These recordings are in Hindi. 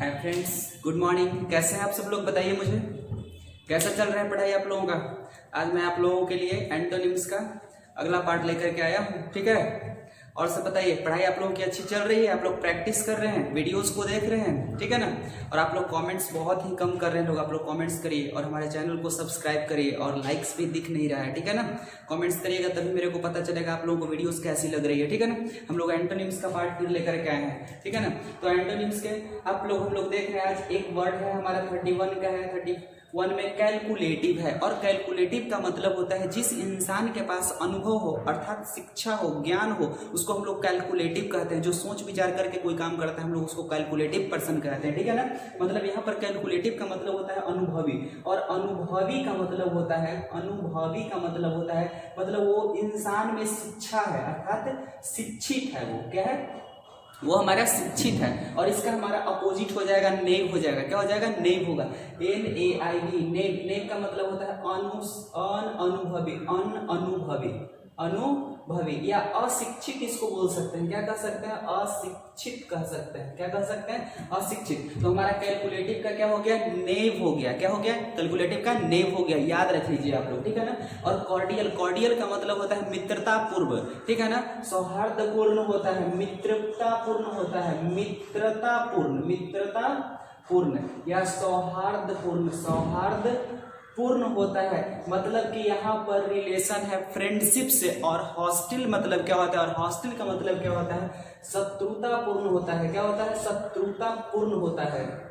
Hi friends, good morning. कैसे हैं आप सब लोग? बताइए मुझे कैसा चल रहा है पढ़ाई आप लोगों का। आज मैं आप लोगों के लिए एंटोनिम्स का अगला पार्ट लेकर के आया हूँ, ठीक है। और सब बताइए, पढ़ाई आप लोगों की अच्छी चल रही है? आप लोग प्रैक्टिस कर रहे हैं, वीडियोस को देख रहे हैं, ठीक है ना। और आप लोग कमेंट्स बहुत ही कम कर रहे हैं लोग। आप लोग कमेंट्स करिए और हमारे चैनल को सब्सक्राइब करिए। और लाइक्स भी दिख नहीं रहा है, ठीक है ना। कमेंट्स करिएगा तभी मेरे को पता चलेगा आप लोगों को वीडियोस कैसी लग रही है, ठीक है ना। हम लोग एंटोनिम्स का पार्ट फिर लेकर के आए हैं, ठीक है ना। तो एंटोनिम्स के हम लोग देख रहे हैं। आज एक वर्ड है हमारा 31 का है। 31 में कैलकुलेटिव है। और कैलकुलेटिव का मतलब होता है जिस इंसान के पास अनुभव हो, अर्थात शिक्षा हो, ज्ञान हो, उसको हम लोग कैलकुलेटिव कहते हैं। जो सोच विचार करके कोई काम करता है हम लोग उसको कैलकुलेटिव पर्सन कहते हैं, ठीक है ना। मतलब यहाँ पर कैलकुलेटिव का मतलब होता है अनुभवी। और अनुभवी का मतलब होता है, अनुभवी का मतलब होता है मतलब वो इंसान में शिक्षा है, अर्थात शिक्षित है। वो क्या है? वो हमारा शिक्षित है। और इसका हमारा अपोजिट हो जाएगा नेव हो जाएगा। क्या हो जाएगा? नेव होगा। NAIV, नेव। नेव का मतलब होता है अनुभवी, अनुभवी या अशिक्षित इसको बोल सकते हैं। क्या कह सकते हैं? अशिक्षित कह सकते हैं। क्या कह सकते हैं? अशिक्षित। तो हमारा कैलकुलेटिव का क्या हो गया? नेव हो गया। क्या हो गया? कैलकुलेटिव का नेव हो गया। याद रख लीजिए आप लोग, ठीक है ना। और कॉर्डियल, कॉर्डियल का मतलब होता है मित्रता पूर्व, ठीक है ना। सौहार्दपूर्ण होता है, मित्रतापूर्ण होता है, मित्रतापूर्ण, मित्रतापूर्ण या सौहार्दपूर्ण, सौहार्दपूर्ण होता है। मतलब कि यहाँ पर रिलेशन है फ्रेंडशिप से। और हॉस्टिल मतलब क्या होता है? और हॉस्टिल का मतलब क्या होता है? शत्रुतापूर्ण होता है। क्या होता है? शत्रुतापूर्ण होता है।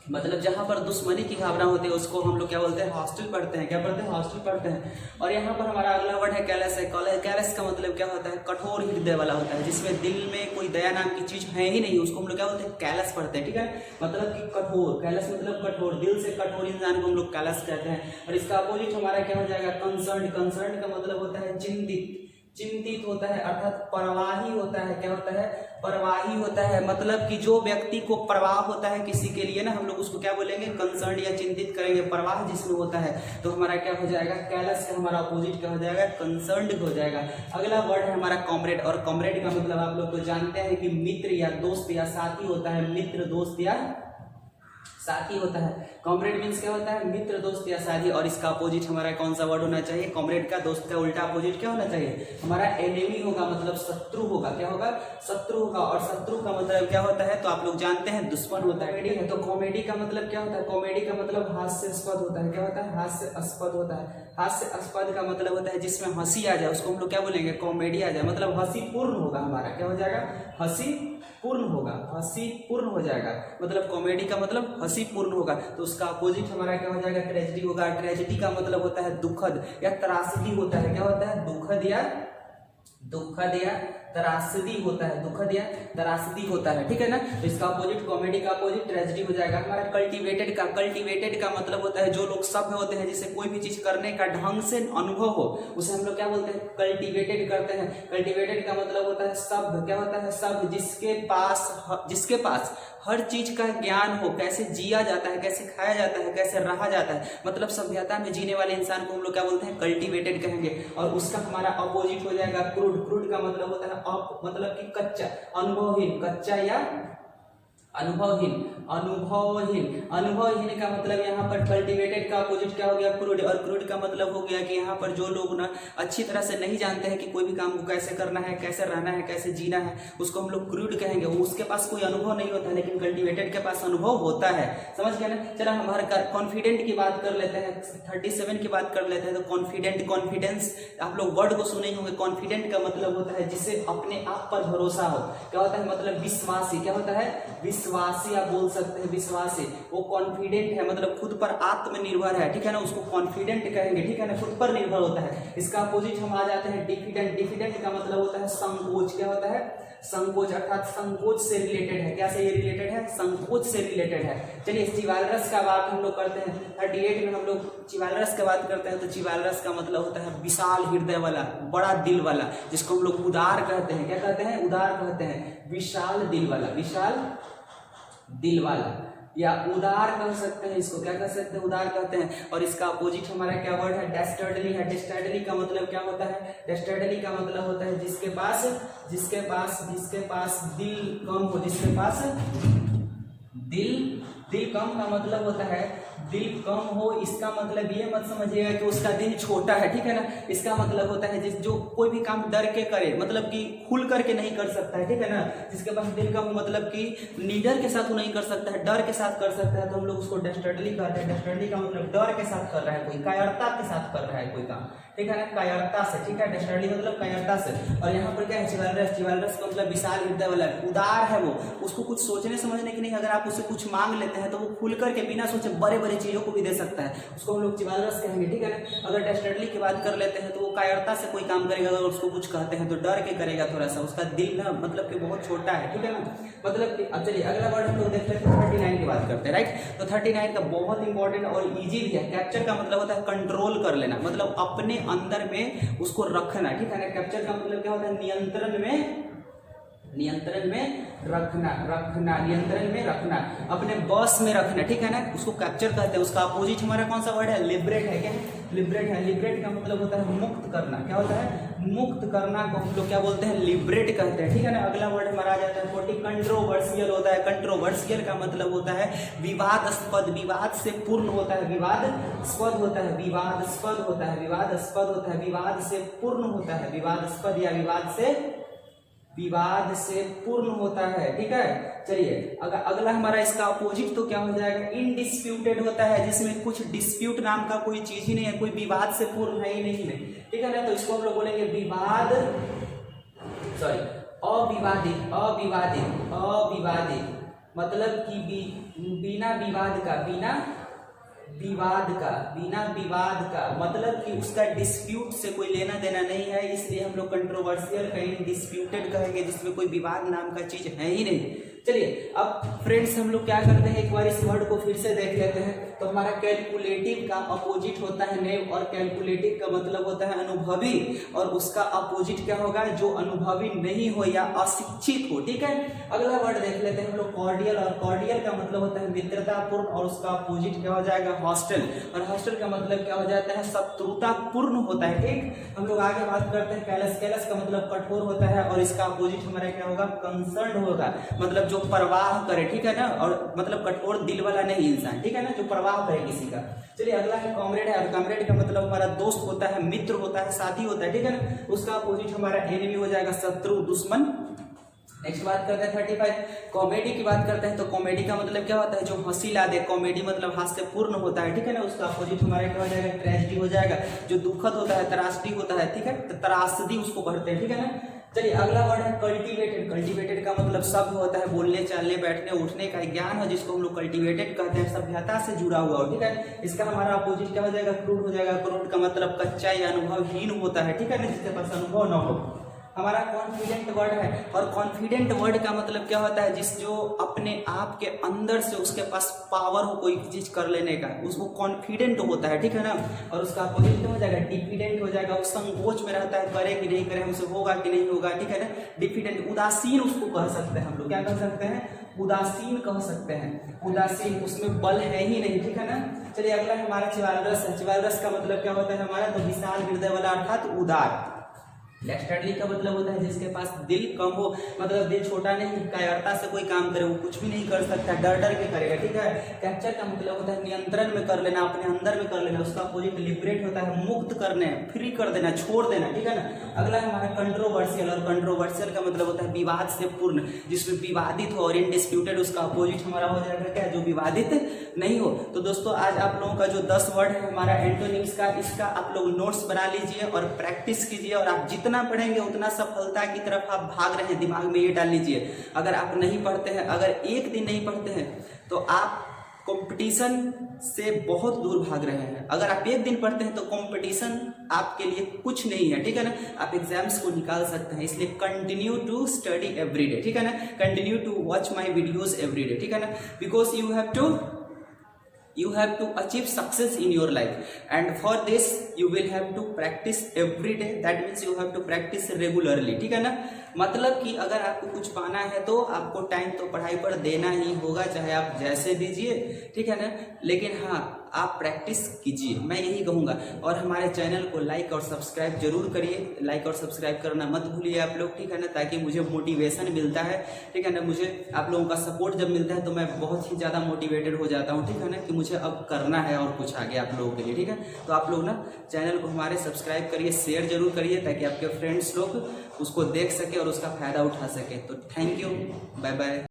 मतलब जहाँ पर दुश्मनी की भावना होती है उसको हम लोग क्या बोलते हैं? हॉस्टिल पढ़ते हैं। क्या पढ़ते हैं? हॉस्टिल पढ़ते हैं। और यहाँ पर हमारा अगला वर्ड है कैलस है। कैलस का मतलब क्या होता है? कठोर हृदय वाला होता है, जिसमें दिल में कोई दया नाम की चीज है ही नहीं, उसको हम लोग क्या बोलते हैं? कैलस पढ़ते हैं, ठीक है। मतलब कि कठोर, कैलस मतलब कठोर, दिल से कठोर इंसान को हम लोग कैलस कहते हैं। और इसका अपोजिट हमारा क्या हो जाएगा? कंसर्न। कंसर्न का मतलब होता है चिंतित, चिंतित होता है, अर्थात परवाही होता है। क्या होता है? परवाही होता है। मतलब कि जो व्यक्ति को परवाह होता है किसी के लिए ना, हम लोग उसको क्या बोलेंगे? कंसर्न या चिंतित करेंगे। परवाह जिसमें होता है तो हमारा क्या हो जाएगा? कैलस का हमारा अपोजिट क्या हो जाएगा? कंसर्न्ड हो जाएगा। अगला वर्ड है हमारा कॉमरेड। और कॉमरेड का मतलब आप लोग तो जानते हैं कि मित्र या दोस्त या साथी होता है। मित्र, दोस्त या साथी होता है। कॉमरेड मीन्स क्या होता है? मित्र, दोस्त या साथी। और इसका अपोजिट हमारा कौन सा वर्ड होना चाहिए? कॉमरेड का दोस्त का उल्टा अपोजिट क्या होना चाहिए? हमारा एनिमी होगा, मतलब शत्रु होगा। क्या होगा? शत्रु होगा। और शत्रु का मतलब क्या होता है? तो आप लोग जानते हैं दुश्मन होता है। कॉमेडी है तो कॉमेडी का मतलब क्या होता है? कॉमेडी का मतलब हास्यास्पद होता है। क्या होता है? हास्यास्पद होता है। हास्यास्पद का मतलब होता है जिसमें हंसी आ जाए, उसको हम लोग क्या बोलेंगे? कॉमेडी आ जाए। मतलब हंसी पूर्ण होगा हमारा। क्या हो जाएगा? हंसी पूर्ण होगा, हंसी पूर्ण हो जाएगा। मतलब कॉमेडी का मतलब हंसी पूर्ण होगा। तो उसका अपोजिट हमारा क्या हो जाएगा? ट्रेजेडी होगा। ट्रेजेडी का मतलब होता है दुखद या त्रासदी होता है। क्या होता है? दुखद या त्रासदी होता है। दुखद या त्रासदी होता है, ठीक है ना। तो इसका अपोजिट, कॉमेडी का अपोजिट ट्रेजेडी हो जाएगा। हमारा कल्टीवेटेड का, कल्टीवेटेड का मतलब होता है जो लोग सभ्य होते हैं, जिसे कोई भी चीज करने का ढंग से अनुभव हो, उसे हम लोग क्या बोलते हैं? कल्टीवेटेड करते हैं। कल्टीवेटेड का मतलब होता है सभ्य। क्या होता है? सभ्य, जिसके पास हर चीज का ज्ञान हो, कैसे जिया जाता है, कैसे खाया जाता है, कैसे रहा जाता है। मतलब सभ्यता में जीने वाले इंसान को हम लोग क्या बोलते हैं? कल्टीवेटेड कहेंगे। और उसका हमारा अपोजिट हो जाएगा क्रूड। क्रूड का मतलब होता है मतलब कि कच्चा, अनुभवहीन, कच्चा या अनुभवहीन। अनुभवहीन का मतलब यहाँ पर कल्टीवेटेड का अपोजिट क्या हो गया? क्रूड। और क्रूड का मतलब हो गया कि यहाँ पर जो लोग ना अच्छी तरह से नहीं जानते हैं कि कोई भी काम को कैसे करना है, कैसे रहना है, कैसे जीना है, उसको हम लोग क्रूड कहेंगे। वो उसके पास कोई अनुभव नहीं होता है, लेकिन कल्टीवेटेड के पास अनुभव होता है। समझ गए ना। चलो हमारे कॉन्फिडेंट की बात कर लेते हैं। 37 की बात कर लेते हैं। तो कॉन्फिडेंट, कॉन्फिडेंस, आप लोग वर्ड को सुने होंगे। कॉन्फिडेंट का मतलब होता है जिसे अपने आप पर भरोसा हो। क्या होता है? मतलब विश्वासी। क्या होता है? विश्वासी आप बोल सकते हैं, विश्वासी। वो कॉन्फिडेंट है, मतलब खुद पर आत्मनिर्भर है, ठीक है ना। उसको कॉन्फिडेंट कहेंगे, ठीक है ना। खुद पर निर्भर होता है। इसका अपोजिट हम आ जाते हैं डिफिडेंट। डिफिडेंट का मतलब होता है संकोच। क्या होता है? संकोच, अर्थात संकोच से रिलेटेड है। क्या से ये रिलेटेड है? संकोच से रिलेटेड है। चलिए चिवालरस का बात हम लोग करते हैं। 38 में हम लोग चिवालरस की बात करते हैं। तो चिवालरस का मतलब होता है विशाल हृदय वाला, बड़ा दिल वाला, जिसको हम लोग उदार कहते हैं। क्या कहते हैं? उदार कहते हैं। विशाल दिल वाला, विशाल दिल वाला या उदार कह सकते हैं। इसको क्या कह सकते हैं? उदार कहते हैं। और इसका अपोजिट हमारा क्या वर्ड है? डेस्टर्डली है। डेस्टर्डली का मतलब क्या होता है? डेस्टर्डली का मतलब होता है जिसके पास दिल कम हो, जिसके पास दिल कम का मतलब होता है दिल कम हो, इसका मतलब ये मत समझिएगा कि उसका दिल छोटा है, ठीक है ना। इसका मतलब होता है जो कोई भी काम डर के करे, मतलब कि खुल करके नहीं कर सकता है, ठीक है ना। जिसके पास दिल कम हो मतलब कि निडर के साथ वो नहीं कर सकता है, डर के साथ कर सकता है, तो हम लोग उसको डेस्टर्डली कहते हैं। डेस्टर्डली का मतलब डर के साथ कर रहा है कोई, कायरता के साथ कर रहा है कोई काम, ठीक है ना, कायरता से, ठीक है। डेस्टर्डली मतलब कायरता से। और यहाँ पर क्या है, चिवालरस। चिवालरस का मतलब विशाल हृदय वाला, उदार है वो, उसको कुछ सोचने समझने की नहीं, अगर आप उससे कुछ मांग लेते हैं तो वो खुल करके बिना सोचे बड़े बड़े चीजों को भी दे सकता है, उसको हम लोग चिवालरस कहेंगे, ठीक है ना। अगर डेस्टर्डली की बात कर लेते हैं तो वो कायरता से कोई काम करेगा, अगर उसको कुछ कहते हैं तो डर के करेगा थोड़ा सा, उसका दिल ना मतलब कि बहुत छोटा है, ठीक है ना। मतलब कि अब चलिए अगला वर्ड हम लोग देख लेते हैं, 39 की बात करते हैं, राइट। तो 39 का बहुत इंपॉर्टेंट और इजी भी है। कैप्चर का मतलब होता है कंट्रोल कर लेना, मतलब अपने अंदर में उसको रखना, ठीक है ना। कैप्चर का मतलब क्या होता है, नियंत्रण में रखना, अपने बस में रखना, ठीक है ना, उसको कैप्चर कहते हैं। उसका अपोजिट हमारा कौन सा वर्ड है, लिबरेट है। क्या है, लिबरेट है। लिबरेट का मतलब होता है मुक्त करना। क्या होता है, मुक्त करना को हम लोग क्या बोलते हैं, लिबरेट कहते हैं, ठीक है ना। अगला वर्ड हमारा आ जाता है 40, कंट्रोवर्शियल होता है। कंट्रोवर्शियल का मतलब होता है विवादास्पद, विवाद से पूर्ण होता है, विवादास्पद होता है, विवादास्पद होता है, विवादास्पद होता है, विवाद से पूर्ण होता है, विवादास्पद या विवाद से पूर्ण होता है, ठीक है। चलिए अगर अगला हमारा इसका अपोजिट तो क्या हो जाएगा, इनडिस्प्यूटेड होता है, जिसमें कुछ डिस्प्यूट नाम का कोई चीज ही नहीं है, कोई विवाद से पूर्ण है ही नहीं, ठीक है ना। तो इसको हम लोग बोलेंगे अविवादित, मतलब कि बिना विवाद का मतलब कि उसका डिस्प्यूट से कोई लेना देना नहीं है, इसलिए हम लोग कंट्रोवर्शियल कहीं डिस्प्यूटेड कहेंगे, जिसमें कोई विवाद नाम का चीज है ही नहीं। चलिए अब फ्रेंड्स हम लोग क्या करते हैं, एक बार इस वर्ड को फिर से देख लेते हैं। तो हमारा कैलकुलेटिव का अपोजिट होता है नेव, और कैलकुलेटिव का मतलब होता है अनुभवी, और उसका अपोजिट क्या होगा, जो अनुभवी नहीं हो या अशिक्षित हो, ठीक है। अगला वर्ड देख लेते हैं हम लोग, कॉर्डियल। और कॉर्डियल का मतलब होता है मित्रतापूर्ण, और उसका अपोजिट क्या हो जाएगा, हॉस्टल। और हॉस्टल का मतलब क्या हो जाता है, शत्रुतापूर्ण होता है, ठीक। हम लोग आगे बात करते हैं कैलस। कैलस का मतलब कठोर होता है, और इसका अपोजिट हमारा क्या होगा, कंसर्न होगा, मतलब जो परवाह करे, ठीक है ना। और मतलब कठोर दिल वाला नहीं इंसान, ठीक है ना, जो परवाह करे किसी का। चलिए अगला है कॉमरेड है। और कॉमरेड का मतलब हमारा दोस्त होता है, मित्र होता है, साथी होता है, ठीक है ना। उसका अपोजिट हमारा एनिमी हो जाएगा, शत्रु, दुश्मन। नेक्स्ट बात करते हैं 35, कॉमेडी की बात करते हैं। तो कॉमेडी का मतलब क्या होता है, जो हंसी ला दे, कॉमेडी मतलब हास्य पूर्ण होता है, ठीक है ना। उसका अपोजिट हमारा क्या हो जाएगा, ट्रेजेडी हो जाएगा, जो दुखद होता है, त्रासदी होता है, ठीक है, त्रासदी उसको कहते हैं, ठीक है ना। चलिए अगला वर्ड है कल्टीवेटेड। कल्टीवेटेड का मतलब सभ्य होता है, बोलने चालने बैठने उठने का ज्ञान हो, जिसको हम लोग कल्टीवेटेड कहते हैं, सभ्यता से जुड़ा हुआ हो, ठीक है। इसका हमारा अपोजिट क्या हो जाएगा, क्रूड हो जाएगा। क्रूड का मतलब कच्चा या अनुभवहीन होता है, ठीक है ना, जिसके पास अनुभव न हो। हमारा कॉन्फिडेंट वर्ड है। और कॉन्फिडेंट वर्ड का मतलब क्या होता है, जो अपने आप के अंदर से उसके पास पावर हो कोई चीज कर लेने का, उसको कॉन्फिडेंट होता है, ठीक है ना। और उसका अपोजिट हो जाएगा, डिफिडेंट हो जाएगा, वो संकोच में रहता है, करे कि नहीं करे, हमसे होगा कि नहीं होगा, ठीक है ना। डिफिडेंट, उदासीन उसको कह सकते हैं हम लोग, क्या कह सकते हैं, उदासीन कह सकते हैं, उदासीन, उसमें बल है ही नहीं, ठीक है ना। चलिए अगला हमारा चिवालरस है। चिवालरस का मतलब क्या होता है हमारा, तो विशाल हृदय वाला अर्थात उदार। डेस्टर्डली का मतलब होता है जिसके पास दिल कम हो, मतलब दिल छोटा नहीं, कायरता से कोई काम करे, वो कुछ भी नहीं कर सकता, डर डर के करेगा, ठीक है। कैप्चर का मतलब होता है नियंत्रण में कर लेना, अपने अंदर में कर लेना। उसका अपोजिट लिबरेट होता है, मुक्त करने, फ्री कर देना, छोड़ देना, ठीक है ना। अगला हमारा कंट्रोवर्शियल। और कंट्रोवर्शियल का मतलब होता है विवाद से पूर्ण, जिसमें विवादित हो, और इनडिस्प्यूटेड उसका अपोजिट हमारा हो जाएगा क्या, जो विवादित नहीं हो। तो दोस्तों आज आप लोगों का जो 10 वर्ड है हमारा एंटोनिम्स का, इसका आप लोग नोट्स बना लीजिए और प्रैक्टिस कीजिए, और आप जितना पढ़ेंगे उतना सफलता की तरफ आप भाग रहे हैं, दिमाग में ये डाल लीजिए। अगर आप नहीं पढ़ते हैं, अगर एक दिन नहीं पढ़ते हैं, तो आप कंपटीशन से बहुत दूर भाग रहे हैं। अगर आप एक दिन पढ़ते हैं तो कंपटीशन आपके लिए कुछ नहीं है, ठीक है ना। आप एग्जाम्स को निकाल सकते हैं, इसलिए continue to study every day, ठीक है ना। Continue to watch my videos every day, ठीक है ना, because you have to achieve success in your life, and for this you will have to practice every day, that means you have to practice regularly, ठीक है ना। मतलब कि अगर आपको कुछ पाना है तो आपको टाइम तो पढ़ाई पर देना ही होगा, चाहे आप जैसे दीजिए, ठीक है ना। लेकिन हाँ, आप प्रैक्टिस कीजिए, मैं यही कहूँगा। और हमारे चैनल को लाइक और सब्सक्राइब जरूर करिए, लाइक और सब्सक्राइब करना मत भूलिए आप लोग, ठीक है ना, ताकि मुझे मोटिवेशन मिलता है, ठीक है ना। मुझे आप लोगों का सपोर्ट जब मिलता है तो मैं बहुत ही ज़्यादा मोटिवेटेड हो जाता हूँ, ठीक है ना, कि मुझे अब करना है और कुछ आगे आप लोगों के लिए, ठीक है। तो आप लोग ना चैनल को हमारे सब्सक्राइब करिए, शेयर जरूर करिए, ताकि आपके फ्रेंड्स लोग उसको देख सके और उसका फायदा उठा सके। तो थैंक यू, बाय बाय।